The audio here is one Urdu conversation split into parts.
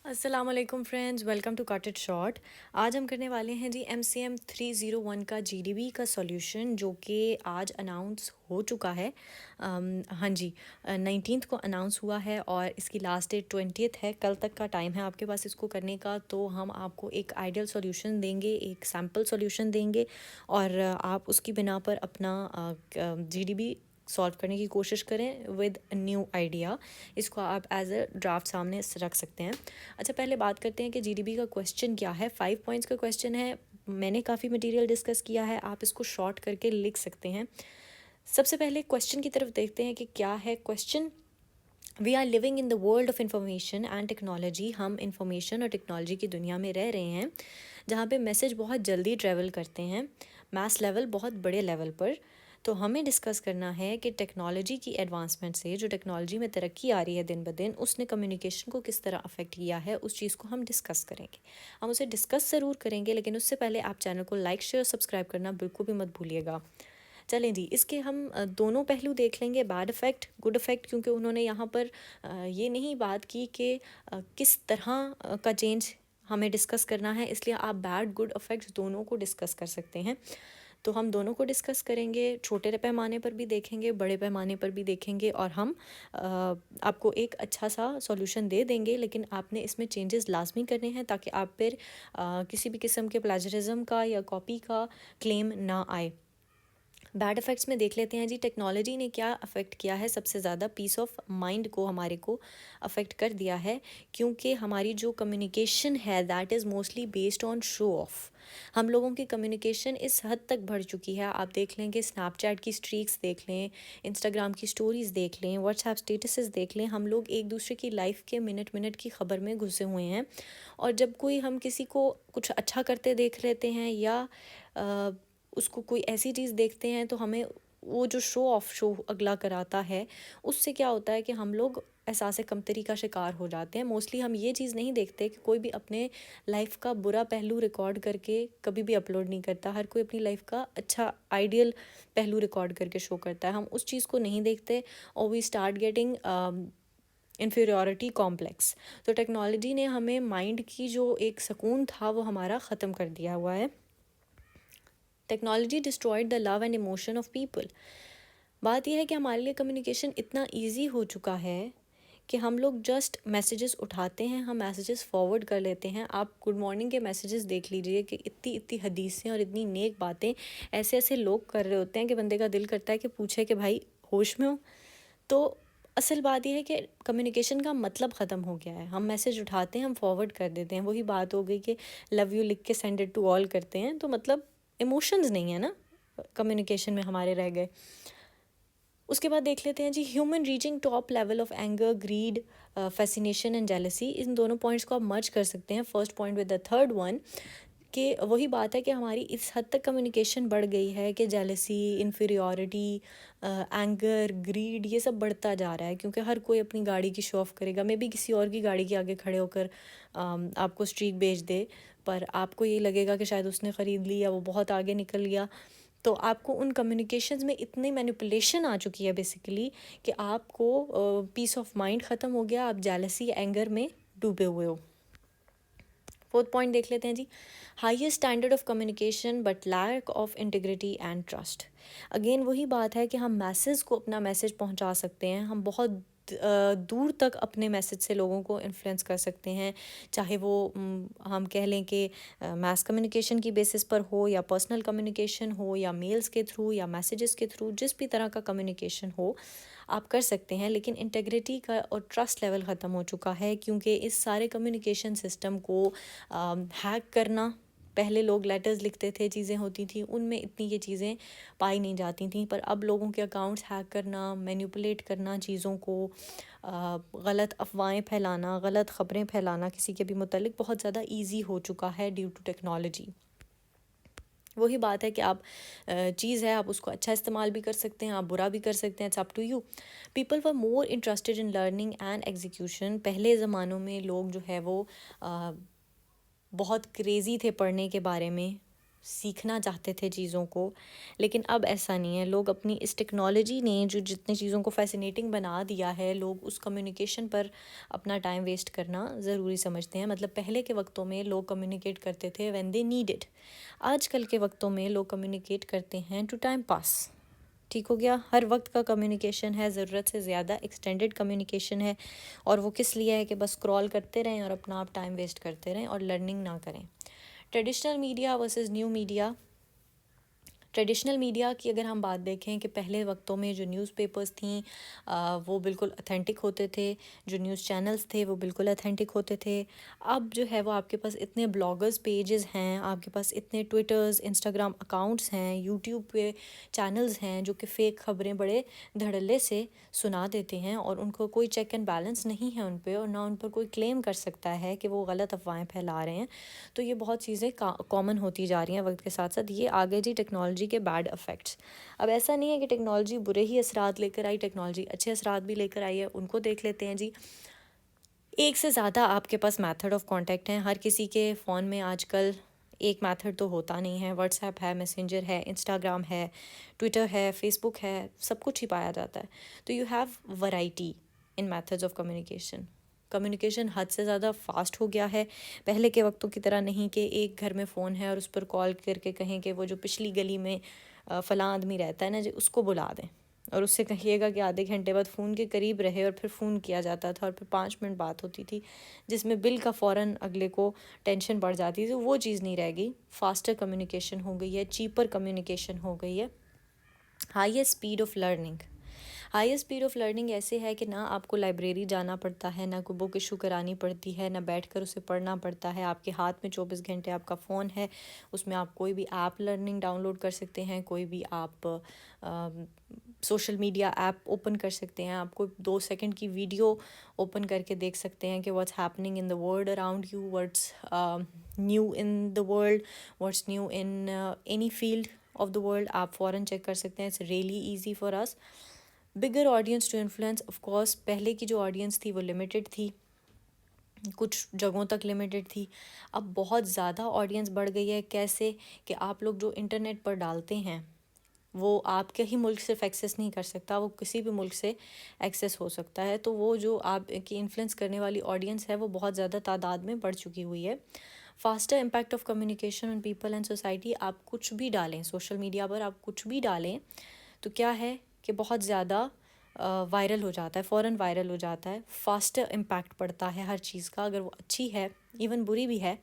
السلام علیکم friends, welcome to cut it short. آج ہم کرنے والے ہیں جی MCM 301 کا GDB کا سولیوشن، جو کہ آج اناؤنس ہو چکا ہے۔ ہاں جی، 19 کو اناؤنس ہوا ہے اور اس کی لاسٹ ڈیٹ 20 ہے۔ کل تک کا ٹائم ہے آپ کے پاس اس کو کرنے کا، تو ہم آپ کو ایک آئیڈیل سولیوشن دیں گے، ایک سیمپل سولیوشن دیں گے، اور آپ اس کی بنا پر اپنا GDB سالو کرنے کی کوشش کریں ود نیو آئیڈیا۔ اس کو آپ ایز اے ڈرافٹ سامنے رکھ سکتے ہیں۔ اچھا، پہلے بات کرتے ہیں کہ GDB کا کویسچن کیا ہے۔ 5 پوائنٹس کا کویسچن ہے۔ میں نے کافی مٹیریل ڈسکس کیا ہے، آپ اس کو شارٹ کر کے لکھ سکتے ہیں۔ سب سے پہلے کویسچن کی طرف دیکھتے ہیں کہ کیا ہے question. We are living in the world of information and technology. ہم انفارمیشن اور ٹیکنالوجی کی دنیا میں رہ رہے ہیں، جہاں پہ میسج بہت جلدی ٹریول کرتے ہیں، میس لیول بہت بڑے لیول پر۔ تو ہمیں ڈسکس کرنا ہے کہ ٹیکنالوجی کی ایڈوانسمنٹ سے، جو ٹیکنالوجی میں ترقی آ رہی ہے دن بدن، اس نے کمیونیکیشن کو کس طرح افیکٹ کیا ہے، اس چیز کو ہم ڈسکس کریں گے۔ ہم اسے ڈسکس ضرور کریں گے، لیکن اس سے پہلے آپ چینل کو لائک، شیئر، سبسکرائب کرنا بالکل بھی مت بھولیے گا۔ چلیں جی، اس کے ہم دونوں پہلو دیکھ لیں گے، بیڈ افیکٹ، گڈ افیکٹ، کیونکہ انہوں نے یہاں پر یہ نہیں بات کی کہ کس طرح کا چینج ہمیں ڈسکس کرنا ہے، اس لیے آپ بیڈ گڈ افیکٹس دونوں کو ڈسکس کر سکتے ہیں۔ تو ہم دونوں کو ڈسکس کریں گے، چھوٹے پیمانے پر بھی دیکھیں گے، بڑے پیمانے پر بھی دیکھیں گے، اور ہم آپ کو ایک اچھا سا سولوشن دے دیں گے، لیکن آپ نے اس میں چینجز لازمی کرنے ہیں تاکہ آپ پھر کسی بھی قسم کے پلیجرزم کا یا کاپی کا کلیم نہ آئے۔ بیڈ افیکٹس میں دیکھ لیتے ہیں جی، ٹیکنالوجی نے کیا افیکٹ کیا ہے۔ سب سے زیادہ پیس آف مائنڈ کو ہمارے کو افیکٹ کر دیا ہے، کیونکہ ہماری جو کمیونیکیشن ہے that is mostly based on show of. ہم لوگوں کی کمیونیکیشن اس حد تک بڑھ چکی ہے، آپ دیکھ لیں کہ اسنیپ چیٹ کی اسٹریکس دیکھ لیں، انسٹاگرام کی اسٹوریز دیکھ لیں، واٹس ایپ اسٹیٹسز دیکھ لیں، ہم لوگ ایک دوسرے کی لائف کے منٹ منٹ کی خبر میں گھسے ہوئے ہیں۔ اور جب کوئی ہم کسی کو کچھ اچھا کرتے دیکھ لیتے ہیں یا اس کو کوئی ایسی چیز دیکھتے ہیں، تو ہمیں وہ جو شو اگلا کراتا ہے، اس سے کیا ہوتا ہے کہ ہم لوگ احساس کمتری کا شکار ہو جاتے ہیں۔ موسٹلی ہم یہ چیز نہیں دیکھتے کہ کوئی بھی اپنے لائف کا برا پہلو ریکارڈ کر کے کبھی بھی اپلوڈ نہیں کرتا، ہر کوئی اپنی لائف کا اچھا آئیڈیل پہلو ریکارڈ کر کے شو کرتا ہے۔ ہم اس چیز کو نہیں دیکھتے، اور we start getting inferiority complex. تو ٹیکنالوجی نے ہمیں مائنڈ کی جو ایک سکون تھا وہ ہمارا ختم کر دیا ہوا ہے۔ Technology destroyed the love and emotion of people. بات یہ ہے کہ ہمارے لیے کمیونیکیشن اتنا ایزی ہو چکا ہے کہ ہم لوگ جسٹ میسیجز اٹھاتے ہیں، ہم میسیجز فارورڈ کر لیتے ہیں۔ آپ گڈ مارننگ کے میسیجز دیکھ لیجئے کہ اتنی حدیثیں اور اتنی نیک باتیں ایسے ایسے لوگ کر رہے ہوتے ہیں کہ بندے کا دل کرتا ہے کہ پوچھے کہ بھائی ہوش میں ہو۔ تو اصل بات یہ ہے کہ کمیونیکیشن کا مطلب ختم ہو گیا ہے۔ ہم میسیج اٹھاتے ہیں، ہم فارورڈ کر دیتے ہیں۔ وہی بات ہو گئی کہ لو یو لکھ کے سینڈ اٹ ٹو آل کرتے ہیں، تو مطلب ایموشنز نہیں ہیں نا کمیونیکیشن میں ہمارے رہ گئے۔ اس کے بعد دیکھ لیتے ہیں جی، human reaching top level of anger, greed, fascination and jealousy. ان دونوں پوائنٹس کو آپ مرج کر سکتے ہیں، first point with the third one, کہ وہی بات ہے کہ ہماری اس حد تک کمیونیکیشن بڑھ گئی ہے کہ جیلسی، انفیریورٹی، اینگر، گریڈ، یہ سب بڑھتا جا رہا ہے، کیونکہ ہر کوئی اپنی گاڑی کی شو آف کرے گا۔ میں بھی کسی اور کی گاڑی کے آگے کھڑے ہو کر آپ کو اسٹریک بھیج دے، پر آپ کو یہ لگے گا کہ شاید اس نے خرید لی یا وہ بہت آگے نکل گیا۔ تو آپ کو ان کمیونیکیشنز میں اتنی مینیپولیشن آ چکی ہے بیسیکلی کہ آپ کو پیس آف مائنڈ ختم ہو گیا، آپ جیلسی، اینگر میں ڈوبے ہوئے ہو۔ فورتھ پوائنٹ دیکھ لیتے ہیں جی، highest standard of communication but lack of integrity and trust. Again وہی بات ہے کہ ہم میسیج کو اپنا میسیج پہنچا سکتے ہیں، ہم بہت دور تک اپنے میسیج سے لوگوں کو انفلوئنس کر سکتے ہیں، چاہے وہ ہم کہہ لیں کہ میس کمیونیکیشن کی بیسس پر ہو، یا پرسنل کمیونیکیشن ہو، یا میلز کے تھرو، یا میسیجز کے تھرو، جس بھی طرح کا کمیونیکیشن ہو آپ کر سکتے ہیں۔ لیکن انٹیگریٹی کا اور ٹرسٹ لیول ختم ہو چکا ہے، کیونکہ اس سارے کمیونیکیشن سسٹم کو ہیک کرنا، پہلے لوگ لیٹرز لکھتے تھے، چیزیں ہوتی تھیں، ان میں اتنی یہ چیزیں پائی نہیں جاتی تھیں، پر اب لوگوں کے اکاؤنٹس ہیک کرنا، مینیپولیٹ کرنا چیزوں کو، غلط افواہیں پھیلانا، غلط خبریں پھیلانا کسی کے بھی متعلق بہت زیادہ ایزی ہو چکا ہے ڈیو ٹو ٹیکنالوجی۔ وہی بات ہے کہ آپ چیز ہے، آپ اس کو اچھا استعمال بھی کر سکتے ہیں، آپ برا بھی کر سکتے ہیں، it's up to you. People were more interested in learning and execution. پہلے زمانوں میں لوگ جو ہے وہ بہت کریزی تھے پڑھنے کے بارے میں، سیکھنا چاہتے تھے چیزوں کو، لیکن اب ایسا نہیں ہے. لوگ اپنی اس ٹیکنالوجی نے جو جتنی چیزوں کو فیسینیٹنگ بنا دیا ہے، لوگ اس کمیونیکیشن پر اپنا ٹائم ویسٹ کرنا ضروری سمجھتے ہیں. مطلب پہلے کے وقتوں میں لوگ کمیونیکیٹ کرتے تھے وین دے نیڈ اٹ. آج کل کے وقتوں میں لوگ کمیونیکیٹ کرتے ہیں ٹو ٹائم پاس. ٹھیک ہو گیا، ہر وقت کا کمیونیکیشن ہے، ضرورت سے زیادہ ایکسٹینڈڈ کمیونیکیشن ہے، اور وہ کس لیے ہے کہ بس اسکرول کرتے رہیں اور اپنا آپ ٹائم ویسٹ کرتے رہیں اور لرننگ نہ کریں. Traditional media versus new media. Traditional media کی اگر ہم بات دیکھیں کہ پہلے وقتوں میں جو نیوز پیپرز تھیں وہ بالکل اتھینٹک ہوتے تھے، جو نیوز چینلز تھے وہ بالکل اتھینٹک ہوتے تھے. اب جو ہے وہ آپ کے پاس اتنے بلاگرز پیجز ہیں، آپ کے پاس اتنے ٹویٹرز، انسٹاگرام اکاؤنٹس ہیں، یوٹیوب پہ چینلز ہیں جو کہ فیک خبریں بڑے دھڑلے سے سنا دیتے ہیں، اور ان کو کوئی چیک اینڈ بیلنس نہیں ہے ان پہ، اور نہ ان پر کوئی کلیم کر سکتا ہے کہ وہ غلط افواہیں پھیلا رہے ہیں. تو یہ بہت چیزیں کامن ہوتی جا رہی ہیں وقت کے ساتھ ساتھ. یہ آگے جی ٹیکنالوجی کے بیڈ افیکٹس. اب ایسا نہیں ہے کہ ٹیکنالوجی برے ہی اثرات لے کر آئی، ٹیکنالوجی اچھے اثرات بھی لے کر آئی ہے، ان کو دیکھ لیتے ہیں جی. ایک سے زیادہ آپ کے پاس میتھڈ آف کانٹیکٹ ہیں. ہر کسی کے فون میں آج کل ایک میتھڈ تو ہوتا نہیں ہے. واٹس ایپ ہے، میسنجر ہے، انسٹاگرام ہے، ٹویٹر ہے، فیس بک ہے، سب کچھ ہی پایا جاتا ہے. تو you have variety in methods of communication. Communication حد سے زیادہ فاسٹ ہو گیا ہے. پہلے کے وقتوں کی طرح نہیں کہ ایک گھر میں فون ہے اور اس پر کال کر کے کہیں کہ وہ جو پچھلی گلی میں فلاں آدمی رہتا ہے نا جی، اس کو بلا دیں، اور اس سے کہیے گا کہ آدھے گھنٹے بعد فون کے قریب رہے، اور پھر فون کیا جاتا تھا، اور پھر 5 منٹ بات ہوتی تھی جس میں بل کا فوراً اگلے کو ٹینشن بڑھ جاتی تھی. وہ چیز نہیں رہ گئی. فاسٹر کمیونیکیشن ہو گئی ہے، چیپر کمیونیکیشن ہو گئی ہے. Highest speed of learning. Highest speed of learning ایسے ہے کہ نہ آپ کو لائبریری جانا پڑتا ہے، نہ کوئی بک ایشو کرانی پڑتی ہے، نہ بیٹھ کر اسے پڑھنا پڑتا ہے. آپ کے ہاتھ میں 24 گھنٹے آپ کا فون ہے، اس میں آپ کوئی بھی ایپ لرننگ ڈاؤن لوڈ کر سکتے ہیں، کوئی بھی آپ سوشل میڈیا ایپ اوپن کر سکتے ہیں. آپ کو 2 سیکنڈ کی ویڈیو اوپن کر کے دیکھ سکتے ہیں کہ what's happening in the world around you, what's new in the world, what's new in any field of the world. آپ فوراً چیک کر سکتے ہیں. It's really easy for us. Bigger audience to influence. Of course پہلے کی جو آڈینس تھی وہ لمیٹڈ تھی، کچھ جگہوں تک لمیٹڈ تھی. اب بہت زیادہ آڈینس بڑھ گئی ہے. کیسے کہ آپ لوگ جو انٹرنیٹ پر ڈالتے ہیں وہ آپ کے ہی ملک صرف ایکسیس نہیں کر سکتا، وہ کسی بھی ملک سے ایکسیس ہو سکتا ہے. تو وہ جو آپ کی انفلوئنس کرنے والی آڈینس ہے وہ بہت زیادہ تعداد میں بڑھ چکی ہوئی ہے. Faster impact of communication on people and society. آپ کچھ بھی ڈالیں سوشل میڈیا پر، آپ کچھ بھی ڈالیں تو کیا ہے کہ بہت زیادہ وائرل ہو جاتا ہے، فوراً وائرل ہو جاتا ہے. فاسٹر امپیکٹ پڑتا ہے ہر چیز کا، اگر وہ اچھی ہے ایون بری بھی ہے،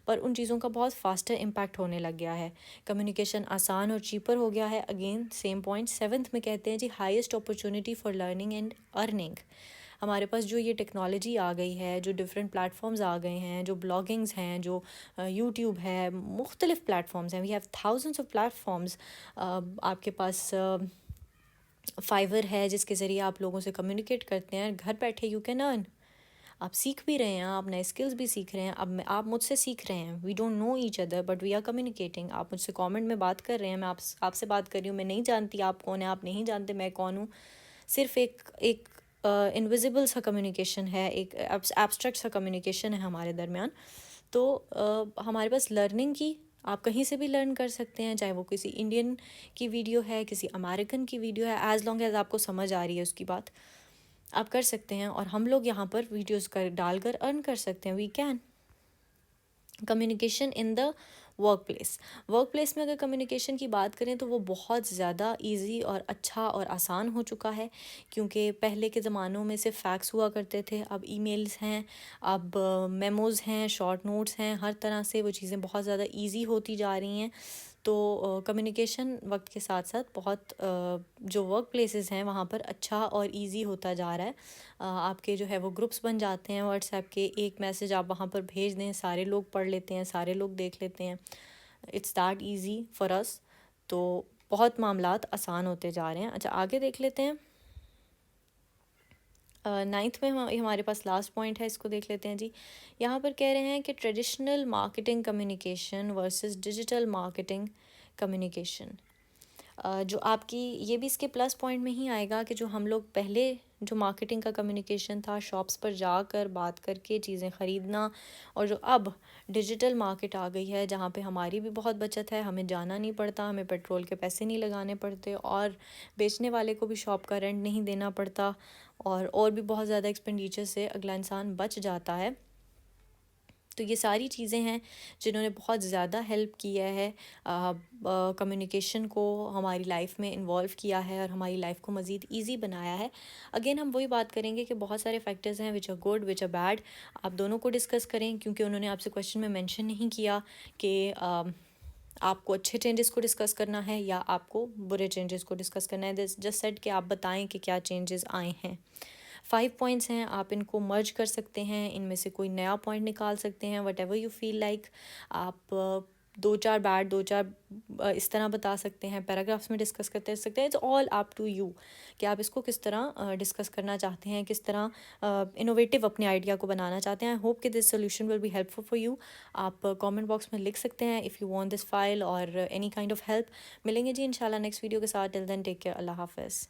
پر ان چیزوں کا بہت فاسٹر امپیکٹ ہونے لگ گیا ہے. کمیونیکیشن آسان اور چیپر ہو گیا ہے. اگین سیم پوائنٹ 7 میں کہتے ہیں جی highest opportunity for learning and earning. ہمارے پاس جو یہ ٹیکنالوجی آ گئی ہے، جو ڈفرینٹ پلیٹفارمز آ گئے ہیں، جو بلاگنگز ہیں، جو یوٹیوب ہے، مختلف پلیٹفارمز ہیں. We have thousands of platforms. آپ کے پاس فائیور ہے جس کے ذریعے آپ لوگوں سے کمیونیکیٹ کرتے ہیں. گھر بیٹھے یو کین ارن. آپ سیکھ بھی رہے ہیں، آپ نئے اسکلز بھی سیکھ رہے ہیں. اب آپ مجھ سے سیکھ رہے ہیں. We don't know each other but we are communicating. آپ مجھ سے کامنٹ میں بات کر رہے ہیں، میں آپ سے بات کر رہی ہوں. میں نہیں جانتی آپ کون ہیں، آپ نہیں جانتے میں کون ہوں. صرف ایک انویزیبل سا کمیونیکیشن ہے، ایک ایبسٹریکٹ سا کمیونیکیشن ہے ہمارے درمیان. تو ہمارے پاس لرننگ کی آپ کہیں سے بھی لرن کر سکتے ہیں، چاہے وہ کسی انڈین کی ویڈیو ہے، کسی امریکن کی ویڈیو ہے. ایز لانگ ایز آپ کو سمجھ آ رہی ہے اس کی بات، آپ کر سکتے ہیں. اور ہم لوگ یہاں پر ویڈیوز ڈال کر ارن کر سکتے ہیں. We can. Communication in the work place. Work place میں اگر کمیونیکیشن کی بات کریں تو وہ بہت زیادہ ایزی اور اچھا اور آسان ہو چکا ہے، کیونکہ پہلے کے زمانوں میں صرف فیکس ہوا کرتے تھے. اب ای میلز ہیں، اب میموز ہیں، شارٹ نوٹس ہیں. ہر طرح سے وہ چیزیں بہت زیادہ ایزی ہوتی جا رہی ہیں. تو کمیونیکیشن وقت کے ساتھ ساتھ بہت جو ورک پلیسز ہیں وہاں پر اچھا اور ایزی ہوتا جا رہا ہے. آپ کے جو ہے وہ گروپس بن جاتے ہیں واٹس ایپ کے. ایک میسج آپ وہاں پر بھیج دیں، سارے لوگ پڑھ لیتے ہیں، سارے لوگ دیکھ لیتے ہیں. اٹس دیٹ ایزی فار اس. تو بہت معاملات آسان ہوتے جا رہے ہیں. اچھا آگے دیکھ لیتے ہیں. 9 میں ہمارے پاس لاسٹ پوائنٹ ہے، اس کو دیکھ لیتے ہیں جی. یہاں پر کہہ رہے ہیں کہ traditional marketing communication versus digital marketing communication. جو آپ کی یہ بھی اس کے پلس پوائنٹ میں ہی آئے گا کہ جو ہم لوگ پہلے جو مارکیٹنگ کا کمیونیکیشن تھا، شاپس پر جا کر بات کر کے چیزیں خریدنا، اور جو اب ڈیجیٹل مارکیٹ آ گئی ہے جہاں پہ ہماری بھی بہت بچت ہے، ہمیں جانا نہیں پڑتا، ہمیں پیٹرول کے پیسے نہیں لگانے پڑتے، اور بیچنے والے کو بھی شاپ کا رینٹ نہیں دینا پڑتا، اور بھی بہت زیادہ ایکسپینڈیچر سے اگلا انسان بچ جاتا ہے. تو یہ ساری چیزیں ہیں جنہوں نے بہت زیادہ ہیلپ کیا ہے کمیونیکیشن کو ہماری لائف میں انوالو کیا ہے اور ہماری لائف کو مزید ایزی بنایا ہے. اگین ہم وہی بات کریں گے کہ بہت سارے فیکٹرز ہیں which are good which are bad. آپ دونوں کو ڈسکس کریں کیونکہ انہوں نے آپ سے کویشچن میں مینشن نہیں کیا کہ آپ کو اچھے چینجز کو ڈسکس کرنا ہے یا آپ کو برے چینجز کو ڈسکس کرنا ہے. جسٹ سیٹ کہ آپ بتائیں کہ کیا چینجز آئے ہیں. 5 پوائنٹس ہیں، آپ ان کو مرج کر سکتے ہیں، ان میں سے کوئی نیا پوائنٹ نکال سکتے ہیں. Whatever you feel like آپ 2-4 بیڈ 2-4 اس طرح بتا سکتے ہیں، پیراگرافس میں ڈسکس کرتے سکتے ہیں. It's all up to you کہ آپ اس کو کس طرح ڈسکس کرنا چاہتے ہیں، کس طرح انوویٹیو اپنے آئیڈیا کو بنانا چاہتے ہیں. آئی ہوپ کہ this solution will be helpful for you. آپ کامنٹ باکس میں لکھ سکتے ہیں if you want this file اور اینی کائنڈ آف ہیلپ. ملیں گے جی انشاءاللہ نیکسٹ ویڈیو کے ساتھ. ٹل دین ٹیک کیئر. اللہ حافظ.